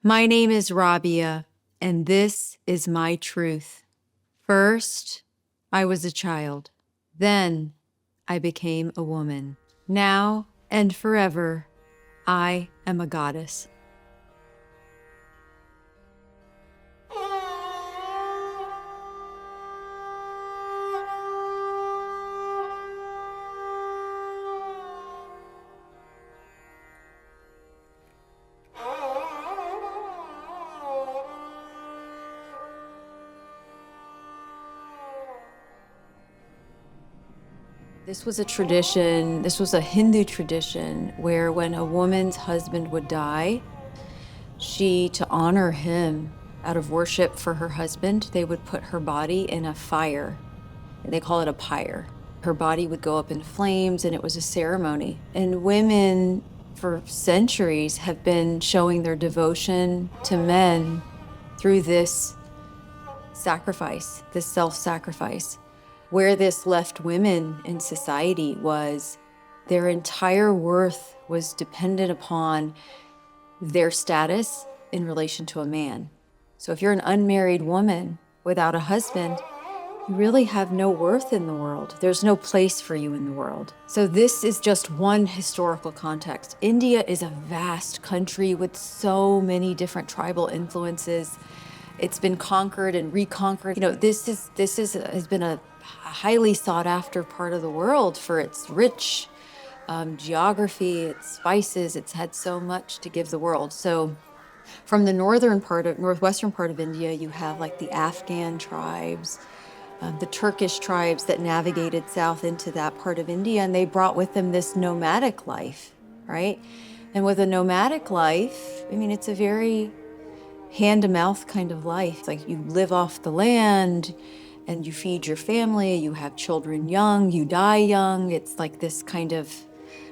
My name is Rabia, and this is my truth. First, I was a child. Then, I became a woman. Now and forever, I am a goddess. This was a tradition, this was a Hindu tradition where when a woman's husband would die, to honor him out of worship for her husband, they would put her body in a fire, and they call it a pyre. Her body would go up in flames, and it was a ceremony. And women for centuries have been showing their devotion to men through this sacrifice, this self-sacrifice. Where this left women in society was their entire worth was dependent upon their status in relation to a man. So if you're an unmarried woman without a husband, you really have no worth in the world. There's no place for you in the world. So this is just one historical context. India is a vast country with so many different tribal influences. It's been conquered and reconquered. This has been a highly sought after part of the world for its rich geography, its spices. It's had so much to give the world. So from the northwestern part of India, you have like the Afghan tribes, the Turkish tribes that navigated south into that part of India, and they brought with them this nomadic life, right? And with a nomadic life, it's a very hand-to-mouth kind of life. It's like you live off the land and you feed your family, you have children young, you die young. It's like this kind of,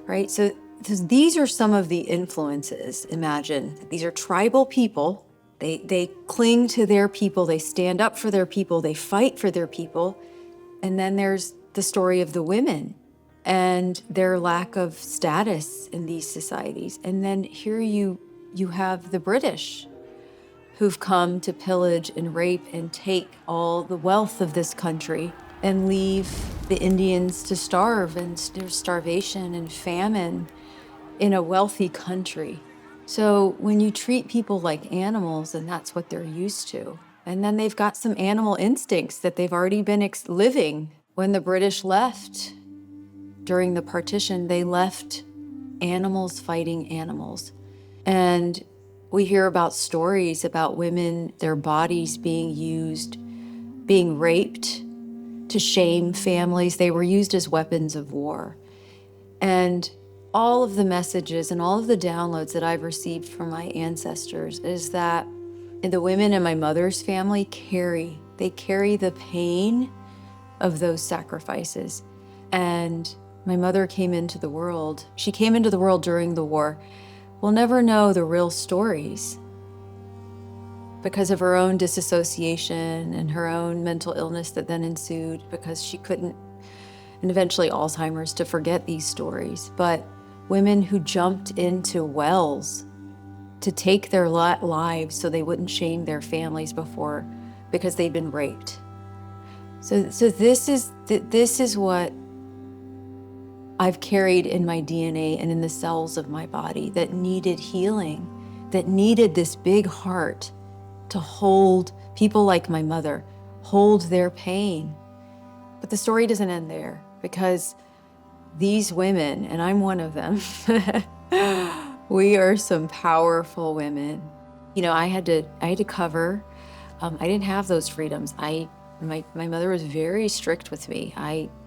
right? So these are some of the influences. Imagine, these are tribal people. They cling to their people, they stand up for their people, they fight for their people. And then there's the story of the women and their lack of status in these societies. And then here you have the British, who've come to pillage and rape and take all the wealth of this country and leave the Indians to starve, and there's starvation and famine in a wealthy country. So when you treat people like animals, and that's what they're used to, and then they've got some animal instincts that they've already been living. When the British left during the partition, they left animals fighting animals. And we hear about stories about women, their bodies being used, being raped to shame families. They were used as weapons of war. And all of the messages and all of the downloads that I've received from my ancestors is that the women in my mother's family carry the pain of those sacrifices. And my mother came into the world. She came into the world during the war. We'll never know the real stories because of her own disassociation and her own mental illness that then ensued because she couldn't, and eventually Alzheimer's, to forget these stories. But women who jumped into wells to take their lives so they wouldn't shame their families before because they'd been raped. So this is what I've carried in my DNA and in the cells of my body that needed healing, that needed this big heart to hold people like my mother, hold their pain. But the story doesn't end there, because these women, and I'm one of them, we are some powerful women. I had to cover. I didn't have those freedoms. My mother was very strict with me.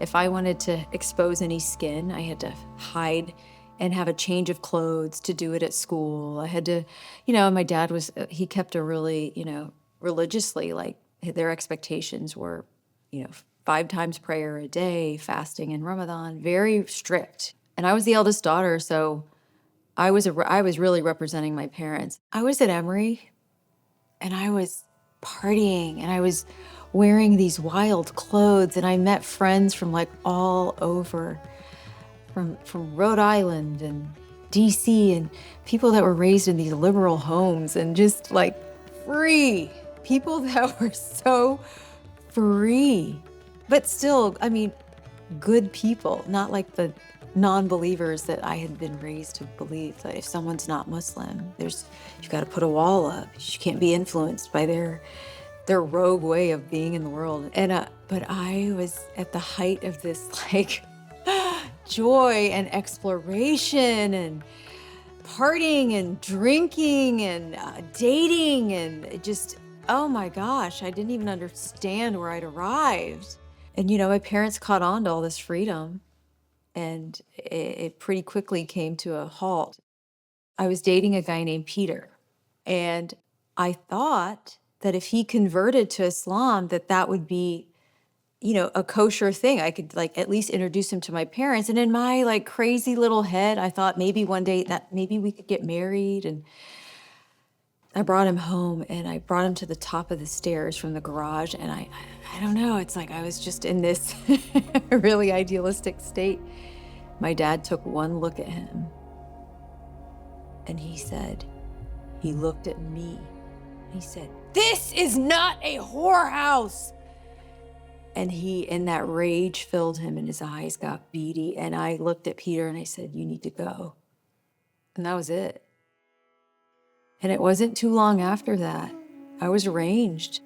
If I wanted to expose any skin, I had to hide and have a change of clothes to do it at school. I had to, my dad he kept a really, religiously, like their expectations were, 5 times prayer a day, fasting in Ramadan, very strict. And I was the eldest daughter, so I was really representing my parents. I was at Emory and I was partying and I was wearing these wild clothes, and I met friends from like all over, from Rhode Island and DC and people that were raised in these liberal homes and just like free. People that were so free. But still, I mean, good people, not like the non-believers that I had been raised to believe that if someone's not Muslim, you've got to put a wall up. You can't be influenced by their rogue way of being in the world. And but I was at the height of this like joy and exploration and partying and drinking and dating and just, oh my gosh, I didn't even understand where I'd arrived. And my parents caught on to all this freedom, and it pretty quickly came to a halt. I was dating a guy named Peter, and I thought that if he converted to Islam, that would be, a kosher thing. I could like at least introduce him to my parents. And in my like crazy little head, I thought maybe one day that maybe we could get married. And I brought him home and I brought him to the top of the stairs from the garage. And I don't know, it's like I was just in this really idealistic state. My dad took one look at him and he looked at me. He said, "This is not a whorehouse." And that rage filled him and his eyes got beady. And I looked at Peter and I said, "You need to go." And that was it. And it wasn't too long after that, I was arranged.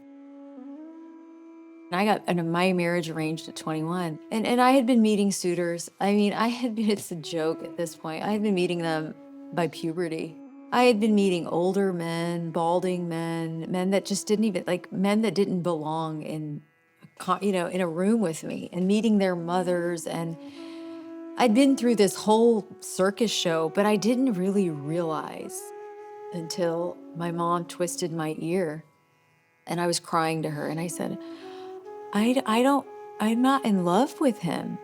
And I got my marriage arranged at 21. And I had been meeting suitors. I mean, it's a joke at this point. I had been meeting them by puberty. I had been meeting older men, balding men that just didn't even, like men that didn't belong in a room with me, and meeting their mothers. And I'd been through this whole circus show, but I didn't really realize until my mom twisted my ear and I was crying to her. And I said, I'm not in love with him.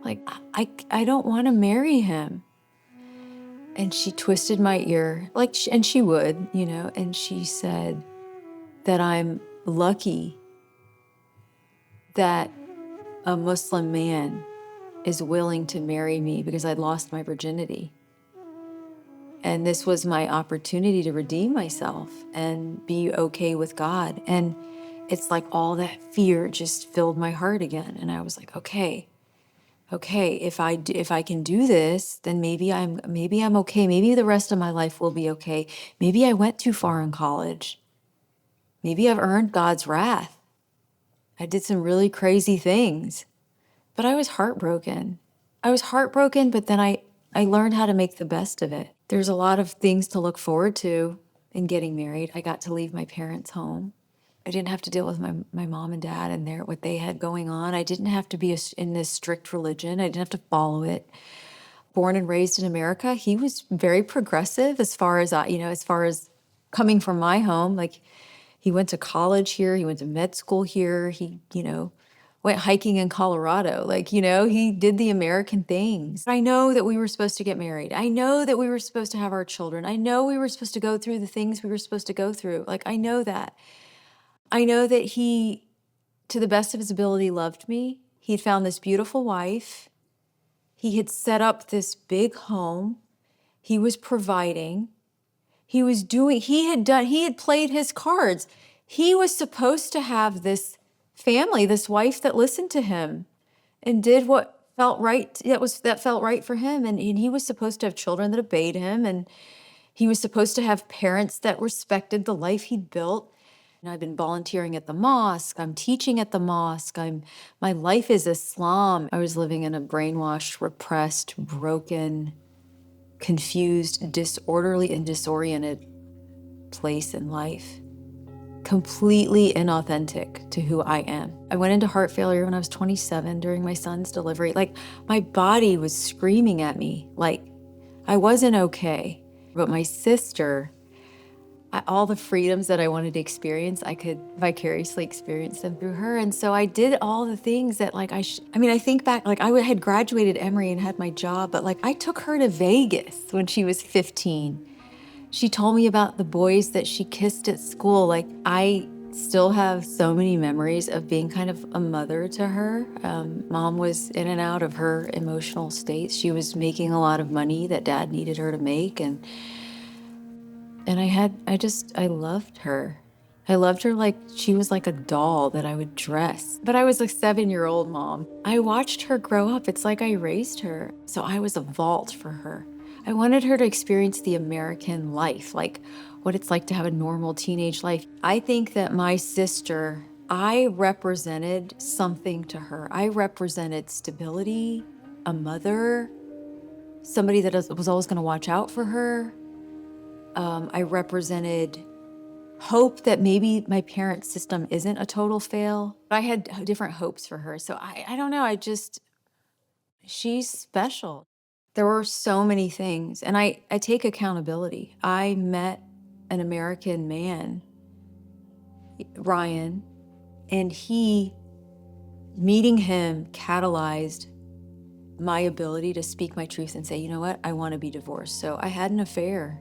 Like, I don't want to marry him. And she twisted my ear, and she would, and she said that I'm lucky that a Muslim man is willing to marry me because I'd lost my virginity. And this was my opportunity to redeem myself and be okay with God. And it's like all that fear just filled my heart again. And I was like, okay, if I can do this, then maybe I'm okay. Maybe the rest of my life will be okay. Maybe I went too far in college. Maybe I've earned God's wrath. I did some really crazy things, but I was heartbroken. But then I learned how to make the best of it. There's a lot of things to look forward to in getting married. I got to leave my parents' home. I didn't have to deal with my mom and dad and what they had going on. I didn't have to be in this strict religion. I didn't have to follow it. Born and raised in America, he was very progressive as far as coming from my home. Like, he went to college here. He went to med school here. He, went hiking in Colorado. Like, he did the American things. I know that we were supposed to get married. I know that we were supposed to have our children. I know we were supposed to go through the things we were supposed to go through. Like, I know that. I know that he, to the best of his ability, loved me. He'd found this beautiful wife. He had set up this big home. He was providing. He had played his cards. He was supposed to have this family, this wife that listened to him and did what felt right, that felt right for him. And he was supposed to have children that obeyed him. And he was supposed to have parents that respected the life he'd built. And I've been volunteering at the mosque. I'm teaching at the mosque. My life is Islam. I was living in a brainwashed, repressed, broken, confused, disorderly, and disoriented place in life. Completely inauthentic to who I am. I went into heart failure when I was 27 during my son's delivery. Like, my body was screaming at me. Like, I wasn't okay. But my sister, all the freedoms that I wanted to experience, I could vicariously experience them through her. And so I did all the things that I think back, like, I had graduated Emory and had my job, but I took her to Vegas when she was 15. She told me about the boys that she kissed at school. I still have so many memories of being kind of a mother to her. Mom was in and out of her emotional states. She was making a lot of money that dad needed her to make. And I loved her. I loved her like she was like a doll that I would dress. But I was a 7-year-old mom. I watched her grow up. It's like I raised her. So I was a vault for her. I wanted her to experience the American life, like what it's like to have a normal teenage life. I think that my sister, I represented something to her. I represented stability, a mother, somebody that was always going to watch out for her. I represented hope that maybe my parents' system isn't a total fail. I had different hopes for her. So I don't know. She's special. There were so many things. And I take accountability. I met an American man, Ryan, and meeting him catalyzed my ability to speak my truth and say, you know what? I want to be divorced. So I had an affair.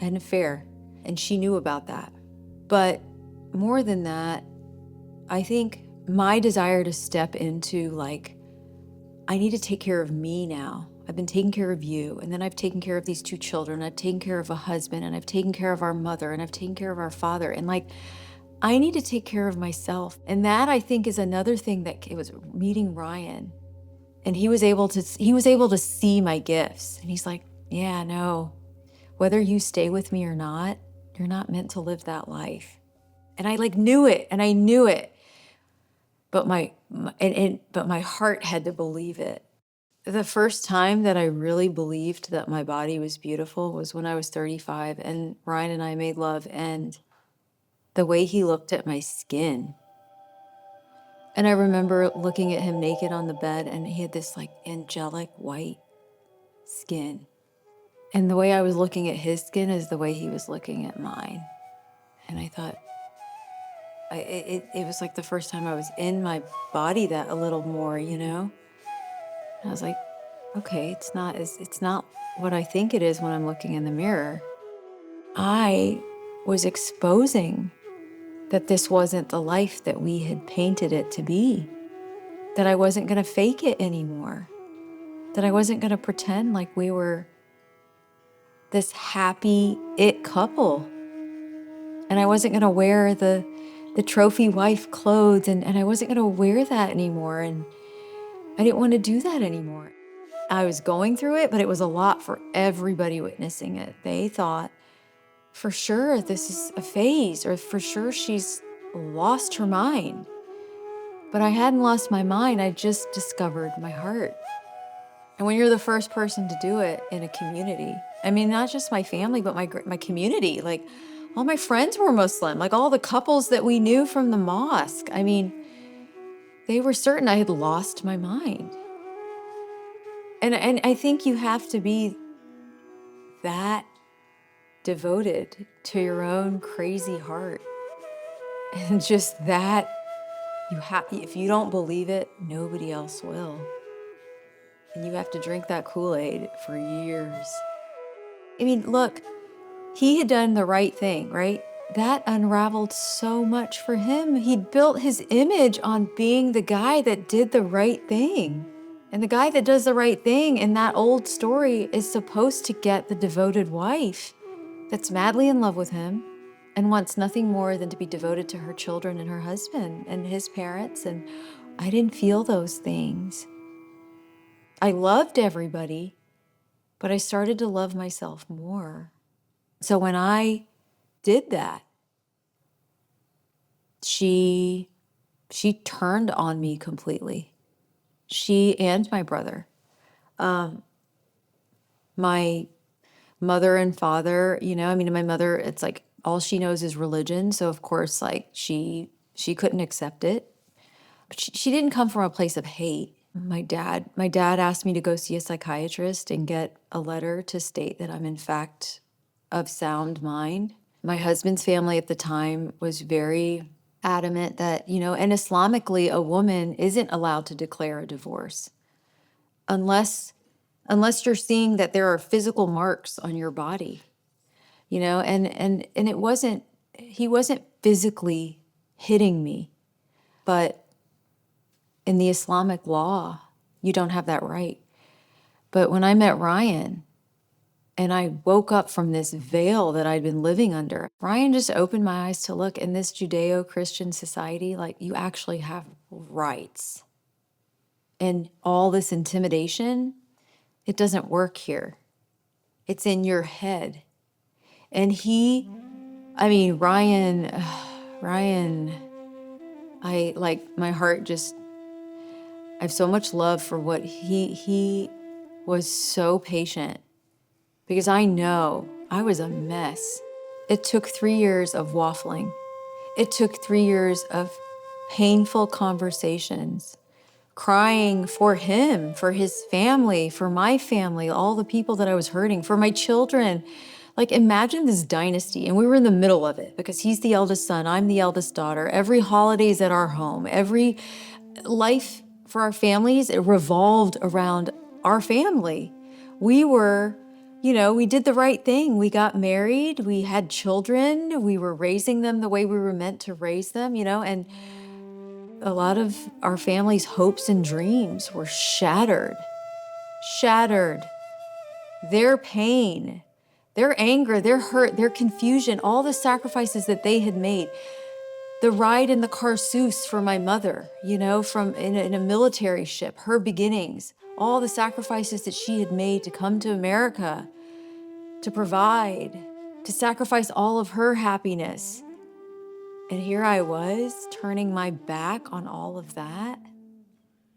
And she knew about that. But more than that, I think my desire to step into like, I need to take care of me now. I've been taking care of you, and then I've taken care of these 2 children. I've taken care of a husband, and I've taken care of our mother, and I've taken care of our father. And like, I need to take care of myself. And that I think is another thing that it was meeting Ryan. And he was able to see my gifts. And he's like, yeah, no, whether you stay with me or not, you're not meant to live that life. And I like knew it, and I knew it. But but my heart had to believe it. The first time that I really believed that my body was beautiful was when I was 35 and Ryan and I made love, and the way he looked at my skin. And I remember looking at him naked on the bed, and he had this like angelic white skin. And the way I was looking at his skin is the way he was looking at mine. And I thought, it was like the first time I was in my body that a little more, you know? And I was like, okay, it's not what I think it is when I'm looking in the mirror. I was exposing that this wasn't the life that we had painted it to be, that I wasn't going to fake it anymore, that I wasn't going to pretend like we were this happy it couple. And I wasn't going to wear the trophy wife clothes, and I wasn't going to wear that anymore. And I didn't want to do that anymore. I was going through it, but it was a lot for everybody witnessing it. They thought, for sure, this is a phase, or for sure she's lost her mind. But I hadn't lost my mind. I just discovered my heart. And when you're the first person to do it in a community, I mean, not just my family, but my community, like all my friends were Muslim, like all the couples that we knew from the mosque. I mean, they were certain I had lost my mind. And I think you have to be that devoted to your own crazy heart. And just that, if you don't believe it, nobody else will. And you have to drink that Kool-Aid for years. I mean, look, he had done the right thing, right? That unraveled so much for him. He'd built his image on being the guy that did the right thing. And the guy that does the right thing in that old story is supposed to get the devoted wife that's madly in love with him and wants nothing more than to be devoted to her children and her husband and his parents. And I didn't feel those things. I loved everybody, but I started to love myself more. So when I did that, she turned on me completely. She and my brother. My mother and father, I mean, my mother, it's like all she knows is religion. So of course, like she couldn't accept it. But she didn't come from a place of hate. My dad asked me to go see a psychiatrist and get a letter to state that I'm in fact of sound mind. My husband's family at the time was very adamant that, and Islamically, a woman isn't allowed to declare a divorce unless you're seeing that there are physical marks on your body, and he wasn't physically hitting me. But in the Islamic law, you don't have that right. But when I met Ryan and I woke up from this veil that I'd been living under, Ryan just opened my eyes to look in this Judeo-Christian society, like you actually have rights. And all this intimidation, it doesn't work here. It's in your head. And Ryan, my heart just, I have so much love for what he was so patient because I know I was a mess. It took 3 years of waffling. It took 3 years of painful conversations, crying for him, for his family, for my family, all the people that I was hurting, for my children. Like, imagine this dynasty, and we were in the middle of it because he's the eldest son, I'm the eldest daughter. Every holiday's at our home. Every life for our families, it revolved around our family. We were, we did the right thing. We got married, we had children, we were raising them the way we were meant to raise them, and a lot of our family's hopes and dreams were shattered. Their pain, their anger, their hurt, their confusion, all the sacrifices that they had made. The ride in the Carsus for my mother, from in a military ship, her beginnings, all the sacrifices that she had made to come to America, to provide, to sacrifice all of her happiness. And here I was turning my back on all of that.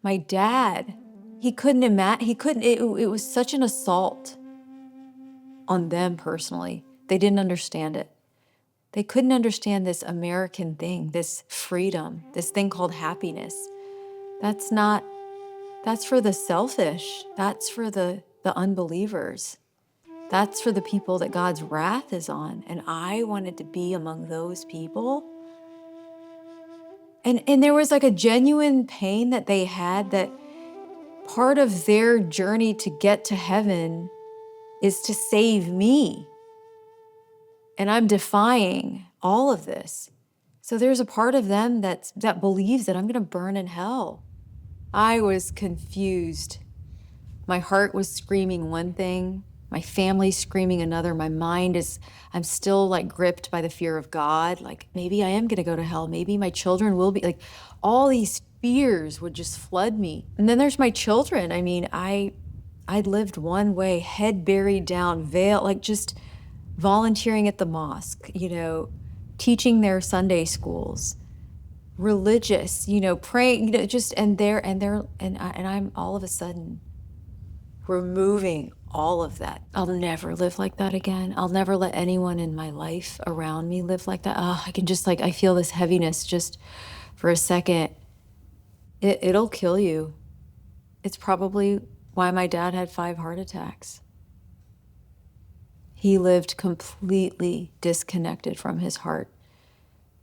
My dad, he couldn't imagine, it was such an assault on them personally. They didn't understand it. They couldn't understand this American thing, this freedom, this thing called happiness. That's for the selfish. That's for the unbelievers. That's for the people that God's wrath is on. And I wanted to be among those people. And there was like a genuine pain that they had, that part of their journey to get to heaven is to save me. And I'm defying all of this. So there's a part of them that believes that I'm going to burn in hell. I was confused. My heart was screaming one thing, my family screaming another. My mind I'm still like gripped by the fear of God. Like, maybe I am going to go to hell. Maybe my children will be, like, all these fears would just flood me. And then there's my children. I'd lived one way, head buried down, veil, like just volunteering at the mosque, teaching their Sunday schools, religious, praying, and I'm all of a sudden removing all of that. I'll never live like that again. I'll never let anyone in my life around me live like that. I can just I feel this heaviness just for a second. It'll kill you. It's probably why my dad had 5 heart attacks. He lived completely disconnected from his heart.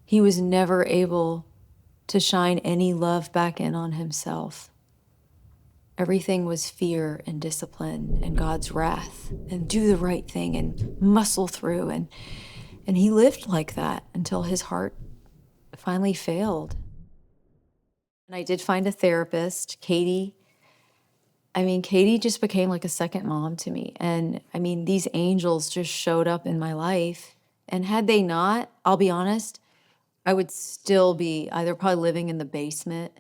He was never able to shine any love back in on himself. Everything was fear and discipline and God's wrath and do the right thing and muscle through. And he lived like that until his heart finally failed. And I did find a therapist, Katie. Katie just became like a second mom to me. And these angels just showed up in my life. And had they not, I'll be honest, I would still be either probably living in the basement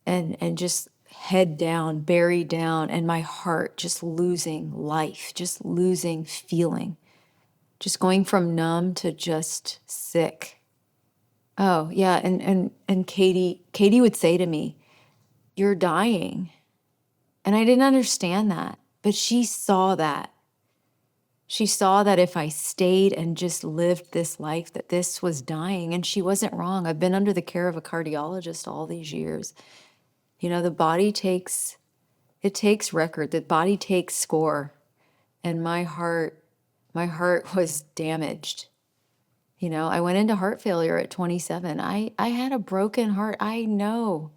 and just head down, buried down, and my heart just losing life, just losing feeling, just going from numb to just sick. Oh, yeah, and Katie would say to me, "You're dying." And I didn't understand that, but she saw that. She saw that if I stayed and just lived this life, that this was dying, and she wasn't wrong. I've been under the care of a cardiologist all these years. The body takes record, the body takes score, and my heart was damaged. I went into heart failure at 27. I had a broken heart. I know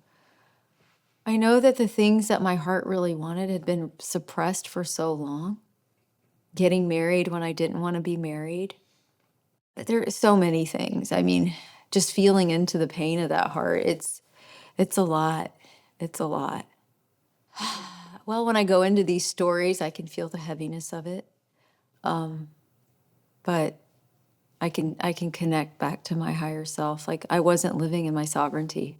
that the things that my heart really wanted had been suppressed for so long. Getting married when I didn't want to be married. But there are so many things. just feeling into the pain of that heart. It's a lot. It's a lot. Well, when I go into these stories, I can feel the heaviness of it. But I can connect back to my higher self. Like I wasn't living in my sovereignty.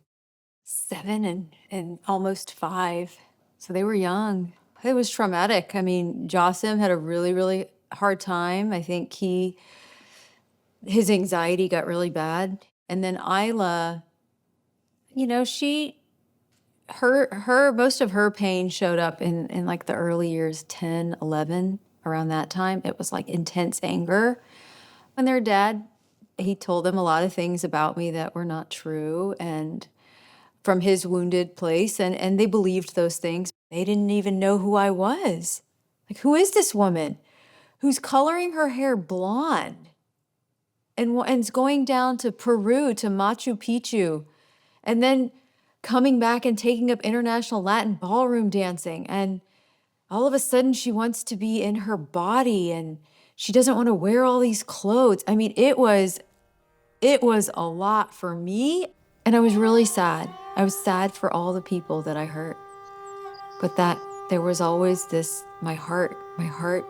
7 and almost 5. So they were young. It was traumatic. I mean, Josim had a really, really hard time. I think his anxiety got really bad. And then Isla, she her most of her pain showed up in like the early years, 10, 11, around that time. It was like intense anger. When their dad, he told them a lot of things about me that were not true, and from his wounded place, and they believed those things. They didn't even know who I was. Like, who is this woman who's coloring her hair blonde and is going down to Peru, to Machu Picchu, and then coming back and taking up international Latin ballroom dancing, and all of a sudden she wants to be in her body and she doesn't want to wear all these clothes. I mean, it was a lot for me, and I was really sad. I was sad for all the people that I hurt. But that there was always this, my heart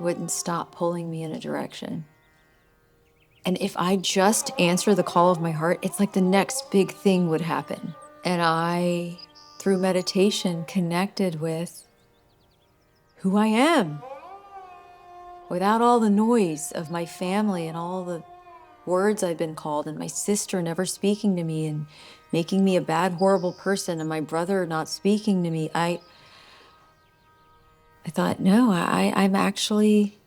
wouldn't stop pulling me in a direction. And if I just answer the call of my heart, it's like the next big thing would happen. And I, through meditation, connected with who I am without all the noise of my family and all the words I've been called, and my sister never speaking to me and making me a bad, horrible person, and my brother not speaking to me. I thought, no, I'm actually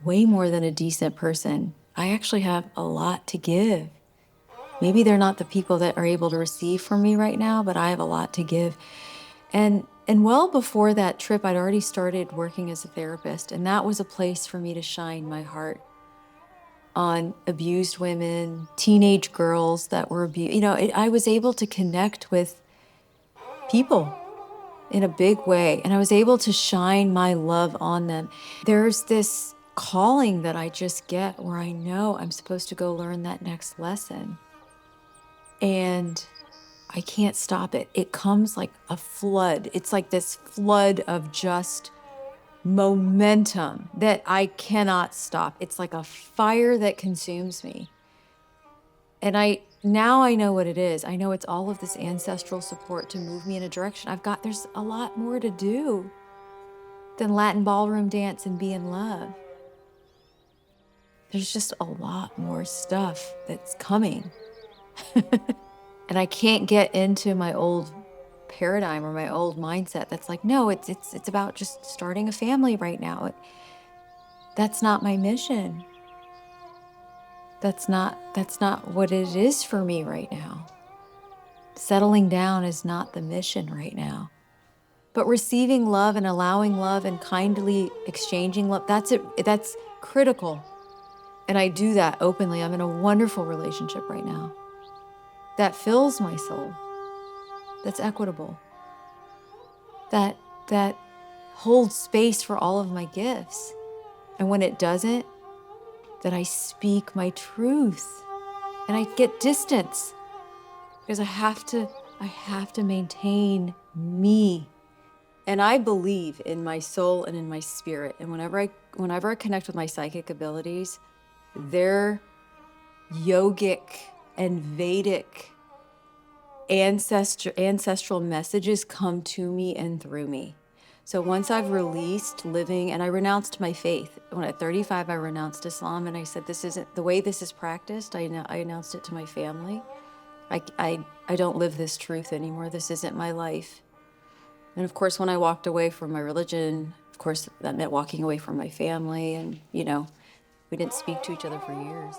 way more than a decent person. I actually have a lot to give. Maybe they're not the people that are able to receive from me right now, but I have a lot to give. And well before that trip, I'd already started working as a therapist, and that was a place for me to shine my heart on abused women, teenage girls that were abused. I was able to connect with people in a big way, and I was able to shine my love on them. There's this calling that I just get where I know I'm supposed to go learn that next lesson. And I can't stop it. It comes like a flood. It's like this flood of just momentum that I cannot stop. It's like a fire that consumes me. And now I know what it is. I know it's all of this ancestral support to move me in a direction. There's a lot more to do than Latin ballroom dance and be in love. There's just a lot more stuff that's coming. And I can't get into my old paradigm or my old mindset that's like, no, it's about just starting a family right now. That's not my mission. That's not what it is for me right now. Settling down is not the mission right now. But receiving love and allowing love and kindly exchanging love, that's critical. And I do that openly. I'm in a wonderful relationship right now that fills my soul, that's equitable, that holds space for all of my gifts. And when it doesn't, that I speak my truth and I get distance, because I have to maintain me. And I believe in my soul and in my spirit. And whenever I connect with my psychic abilities, they're yogic and Vedic ancestral messages come to me and through me. So once I've released living, and I renounced my faith. When at 35, I renounced Islam, and I said, this isn't the way this is practiced. I announced it to my family. I don't live this truth anymore. This isn't my life. And of course, when I walked away from my religion, of course, that meant walking away from my family, and we didn't speak to each other for years.